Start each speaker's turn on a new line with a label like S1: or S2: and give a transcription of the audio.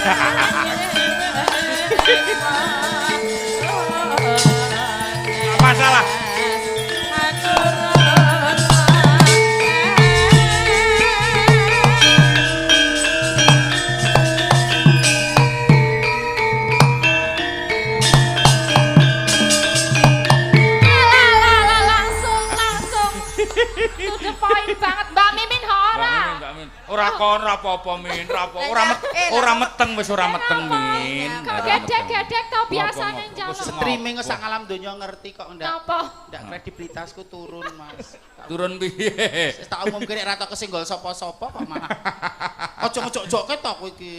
S1: Masalah.
S2: To the point banget Mbak Mimin ora.
S1: Ora kon ora apa-apa Min, ora meteng wis ora meteng Min.
S2: Gedek-gedek to biasane njaluk.
S3: Streaming sak alam donya ngerti kok ndak.
S2: Napa?
S3: Ndak kredibilitasku turun, Mas.
S1: Turun piye?
S3: Wis tak umumke nek ra tau kesenggol sapa-sapa kok malah. Aja ngejok-jokke to kowe iki.